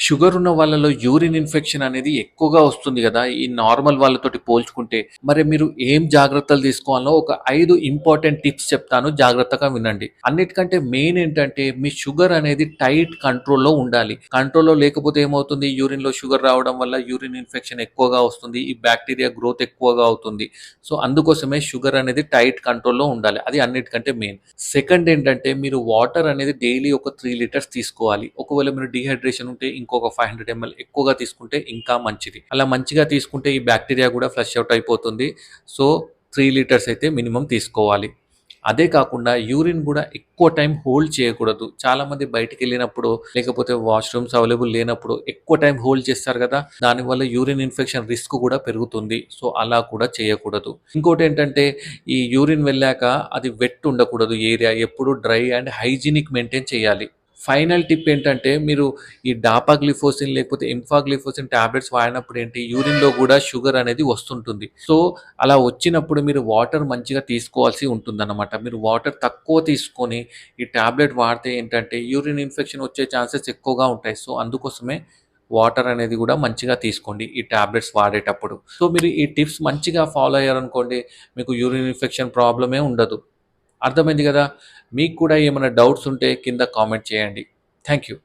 Sugar ఉన్న వాళ్ళలో urine infection అనేది ఎక్కువగా వస్తుంది గదా! ఈ నార్మల్ వాళ్ళతోటి పోల్చుకుంటే. మరి మీరు ఏం జాగ్రత్తలు తీసుకోవాలో ఒక 5 ఇంపార్టెంట్ టిప్స్ చెప్తాను. జాగ్రత్తగా వినండి. అన్నిటికంటే మెయిన్ ఏంటంటే మీ షుగర్ అనేది టైట్ కంట్రోల్‌లో ఉండాలి. కంట్రోల్‌లో లేకపోతే ఏమవుతుంది? యూరిన్‌లో షుగర్ రావడం వల్ల యూరిన్ ఇన్ఫెక్షన్ ఎక్కువగా వస్తుంది. ఈ బాక్టీరియా గ్రోత్ ఎక్కువగా అవుతుంది. సో, అందుకోసమే షుగర్ అనేది టైట్ కంట్రోల్‌లో ఉండాలి. అది అన్నిటికంటే మెయిన్. సెకండ్ ఏంటంటే మీరు వాటర్ అనేది డైలీ ఒక 3 లీటర్స్ తీసుకోవాలి. ఒకవేళ మీరు డీహైడ్రేషన్ ఉంటే ఇంకొక 500 ఎంఎల్ ఎక్కువగా తీసుకుంటే ఇంకా మంచిది. అలా మంచిగా తీసుకుంటే ఈ బాక్టీరియా కూడా ఫ్లష్ ఔట్ అయిపోతుంది. సో, 3 లీటర్స్ అయితే మినిమమ్ తీసుకోవాలి. అదే కాకుండా యూరిన్ కూడా ఎక్కువ టైం హోల్డ్ చేయకూడదు. చాలామంది బయటికెళ్ళినప్పుడు లేకపోతే వాష్‌రూమ్స్ అవైలబుల్ లేనప్పుడు ఎక్కువ టైం హోల్డ్ చేస్తారు కదా! దానివల్ల యూరిన్ ఇన్ఫెక్షన్ రిస్క్ కూడా పెరుగుతుంది. సో, అలా కూడా చేయకూడదు. ఇంకోటేంటంటే ఈ యూరిన్ వెళ్ళాక అది వెట్ ఉండకూడదు ఏరియా. ఎప్పుడు డ్రై అండ్ హైజీనిక్ మెయింటైన్ చేయాలి. ఫైనల్ టిప్ ఏంటంటే మీరు ఈ డాపాగ్లిఫోసిన్ లేకపోతే ఎంఫాగ్లిఫోసిన్ టాబ్లెట్స్ వాడినప్పుడు ఏంటి యూరిన్‌లో గూడా షుగర్ అనేది వస్తుంటుంది. సో, అలా వచ్చినప్పుడు మీరు వాటర్ మంచిగా తీసుకోవాల్సి ఉంటుందన్నమాట. మీరు వాటర్ తక్కువ తీసుకొని ఈ టాబ్లెట్ వాడితే ఏంటంటే యూరిన్ ఇన్ఫెక్షన్ వచ్చే ఛాన్సెస్ ఎక్కువగా ఉంటాయి. సో, అందుకోసమే వాటర్ అనేది గూడా మంచిగా తీసుకోండి ఈ టాబ్లెట్స్ వాడేటప్పుడు. సో, మీరు ఈ టిప్స్ మంచిగా ఫాలో అయ్యారనుకోండి మీకు యూరిన్ ఇన్ఫెక్షన్ ప్రాబ్లమే ఉండదు. అర్థమైంది గదా! మీకు కూడా ఏమైనా డౌట్స్ ఉంటే కింద కామెంట్ చేయండి. Thank you.